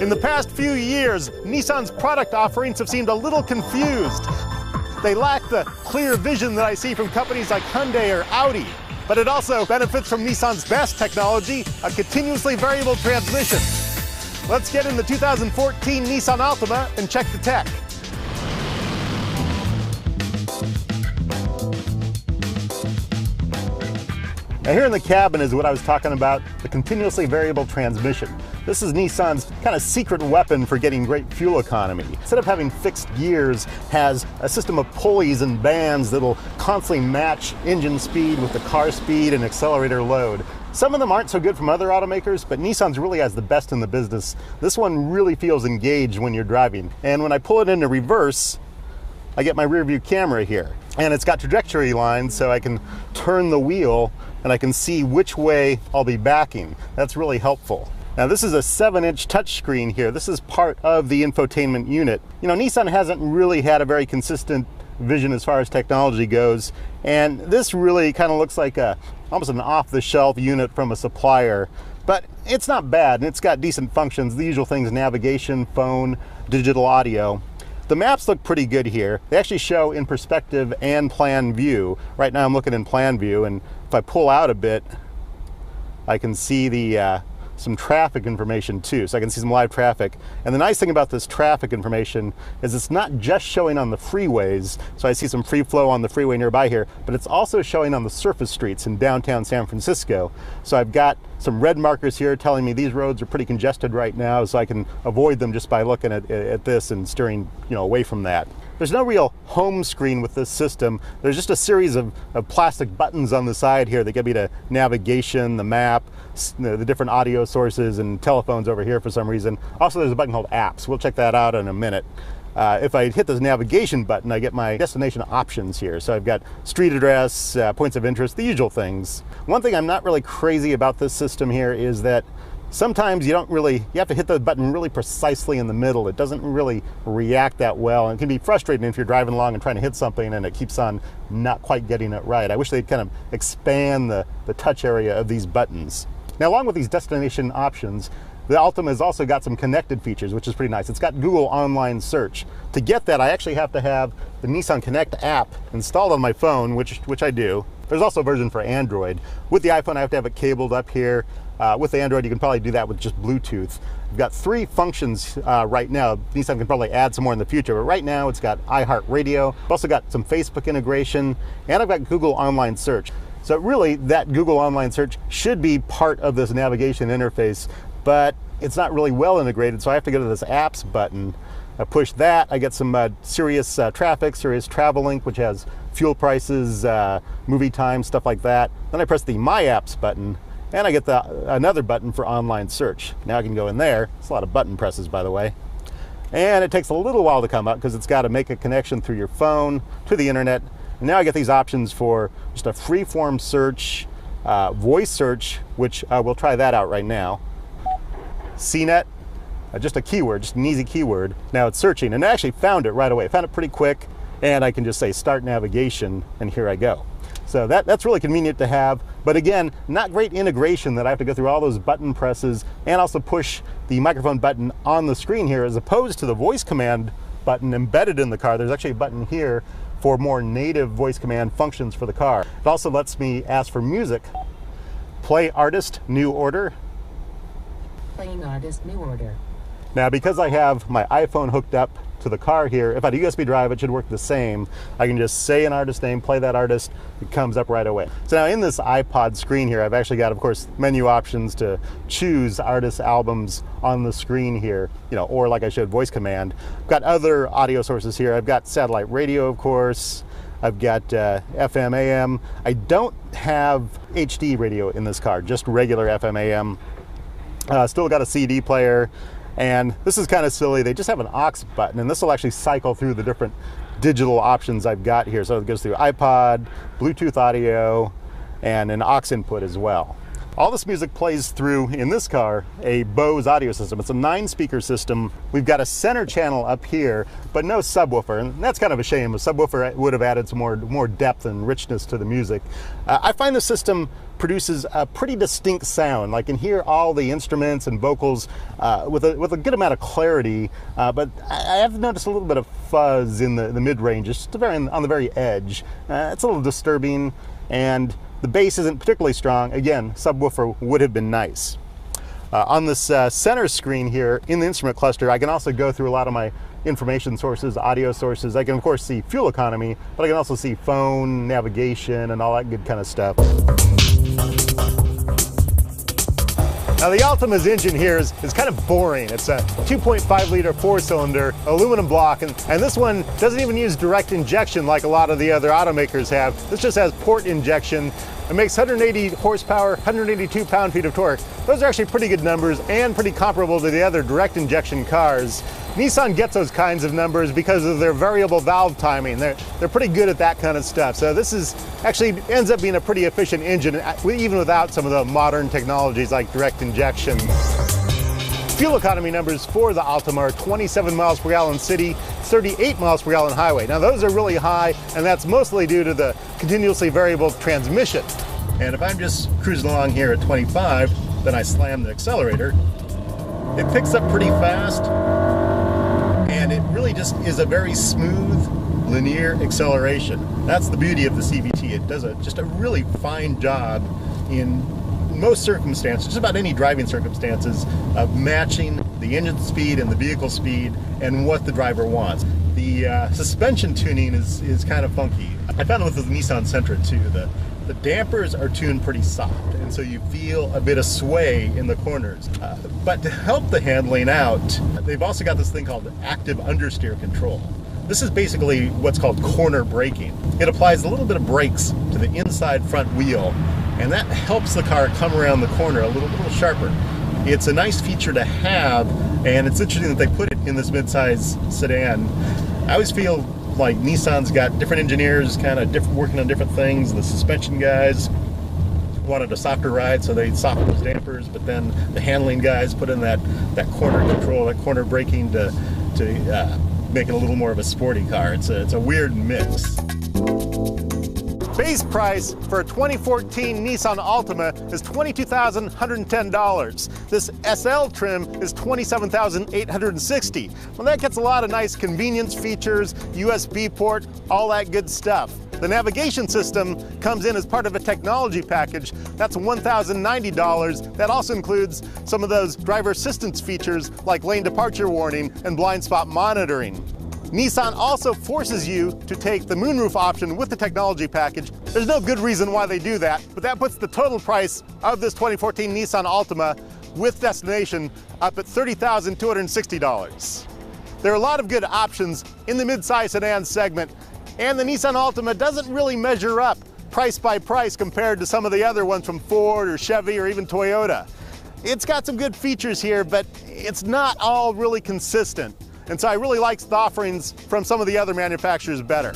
In the past few years, Nissan's product offerings have seemed a little confused. They lack the clear vision that I see from companies like Hyundai or Audi. But it also benefits from Nissan's best technology, a continuously variable transmission. Let's get in the 2014 Nissan Altima and check the tech. Now here in the cabin is what I was talking about, the continuously variable transmission. This is Nissan's kind of secret weapon for getting great fuel economy. Instead of having fixed gears, has a system of pulleys and bands that'll constantly match engine speed with the car speed and accelerator load. Some of them aren't so good from other automakers, but Nissan's really has the best in the business. This one really feels engaged when you're driving. And when I pull it into reverse, I get my rear view camera here. And it's got trajectory lines so I can turn the wheel and I can see which way I'll be backing. That's really helpful. Now this is a 7-inch touchscreen here. This is part of the infotainment unit. You know, Nissan hasn't really had a very consistent vision as far as technology goes, and this really kind of looks like almost an off-the-shelf unit from a supplier. But it's not bad, and it's got decent functions, the usual things: navigation, phone, digital audio. The maps look pretty good here. They actually show in perspective and plan view. Right now I'm looking in plan view, and if I pull out a bit, I can see the some traffic information too, so I can see some live traffic. And the nice thing about this traffic information is it's not just showing on the freeways, so I see some free flow on the freeway nearby here, but it's also showing on the surface streets in downtown San Francisco. So I've got some red markers here telling me these roads are pretty congested right now, so I can avoid them just by looking at this and steering, you know, away from that. There's no real home screen with this system. There's just a series of plastic buttons on the side here that get me to navigation, the map, the different audio sources, and telephones over here for some reason. Also, there's a button called apps. We'll check that out in a minute. If I hit this navigation button, I get my destination options here. So I've got street address, points of interest, the usual things. One thing I'm not really crazy about this system here is that sometimes you have to hit the button really precisely in the middle. It doesn't really react that well, and it can be frustrating if you're driving along and trying to hit something and it keeps on not quite getting it right. I wish they'd kind of expand the touch area of these buttons. Now, along with these destination options, the Altima has also got some connected features, which is pretty nice. It's got Google Online Search. To get that, I actually have to have the Nissan Connect app installed on my phone, which I do. There's also a version for Android. With the iPhone, I have to have it cabled up here. With the Android, you can probably do that with just Bluetooth. We've got 3 functions right now. Nissan can probably add some more in the future, but right now it's got iHeartRadio. I've also got some Facebook integration, and I've got Google Online Search. So really, that Google Online Search should be part of this navigation interface, but it's not really well integrated, so I have to go to this apps button. I push that, I get some Sirius traffic, Sirius Travel Link, which has fuel prices, movie time, stuff like that. Then I press the My Apps button, and I get another button for online search. Now I can go in there. It's a lot of button presses, by the way. And it takes a little while to come up because it's got to make a connection through your phone to the internet. And now I get these options for just a free-form search, voice search, which we'll try that out right now. CNET, just a keyword, just an easy keyword. Now it's searching, and I actually found it right away. I found it pretty quick, and I can just say start navigation, and here I go. So that's really convenient to have, but again, not great integration that I have to go through all those button presses and also push the microphone button on the screen here, as opposed to the voice command button embedded in the car. There's actually a button here for more native voice command functions for the car. It also lets me ask for music. Play artist, new order. Playing artist, new order. Now, because I have my iPhone hooked up to the car here, if I do USB drive, it should work the same. I can just say an artist name, play that artist, it comes up right away. So now in this iPod screen here, I've actually got, of course, menu options to choose artists' albums on the screen here, you know, or like I showed, voice command. I've got other audio sources here. I've got satellite radio, of course. I've got FM, AM. I don't have HD radio in this car, just regular FM, AM. Still got a CD player. And this is kind of silly. They just have an aux button, and this will actually cycle through the different digital options I've got here. So it goes through iPod, Bluetooth audio, and an aux input as well. All this music plays through, in this car, a Bose audio system. It's a 9-speaker system. We've got a center channel up here, but no subwoofer, and that's kind of a shame. A subwoofer would have added some more depth and richness to the music. I find the system produces a pretty distinct sound. I can hear all the instruments and vocals with a good amount of clarity, but I have noticed a little bit of fuzz in the mid-range, just on the very edge. It's a little disturbing, and the bass isn't particularly strong. Again, subwoofer would have been nice. On this center screen here in the instrument cluster, I can also go through a lot of my information sources, audio sources. I can of course see fuel economy, but I can also see phone, navigation, and all that good kind of stuff. Now the Altima's engine here is kind of boring. It's a 2.5 liter 4-cylinder aluminum block, and this one doesn't even use direct injection like a lot of the other automakers have. This just has port injection. It makes 180 horsepower, 182 pound-feet of torque. Those are actually pretty good numbers and pretty comparable to the other direct injection cars. Nissan gets those kinds of numbers because of their variable valve timing. They're pretty good at that kind of stuff. So this is actually ends up being a pretty efficient engine, even without some of the modern technologies like direct injection. Fuel economy numbers for the Altima are 27 miles per gallon city, 38 miles per gallon highway. Now those are really high, and that's mostly due to the continuously variable transmission. And if I'm just cruising along here at 25, then I slam the accelerator, it picks up pretty fast, and it really just is a very smooth, linear acceleration. That's the beauty of the CVT. It does just a really fine job in most circumstances, just about any driving circumstances, of matching the engine speed and the vehicle speed and what the driver wants. The suspension tuning is kind of funky. I found it with the Nissan Sentra too. The dampers are tuned pretty soft, and so you feel a bit of sway in the corners. But to help the handling out, they've also got this thing called active understeer control. This is basically what's called corner braking. It applies a little bit of brakes to the inside front wheel, and that helps the car come around the corner a little sharper. It's a nice feature to have, and it's interesting that they put it in this midsize sedan. I always feel like Nissan's got different engineers kind of working on different things. The suspension guys wanted a softer ride, so they softened those dampers, but then the handling guys put in that corner control, that corner braking to make it a little more of a sporty car. It's a weird mix. Base price for a 2014 Nissan Altima is $22,110. This SL trim is $27,860. Well, that gets a lot of nice convenience features, USB port, all that good stuff. The navigation system comes in as part of a technology package. That's $1,090. That also includes some of those driver assistance features like lane departure warning and blind spot monitoring. Nissan also forces you to take the moonroof option with the technology package. There's no good reason why they do that, but that puts the total price of this 2014 Nissan Altima with destination up at $30,260. There are a lot of good options in the mid-size sedan segment, and the Nissan Altima doesn't really measure up price by price compared to some of the other ones from Ford or Chevy or even Toyota. It's got some good features here, but it's not all really consistent. And so I really like the offerings from some of the other manufacturers better.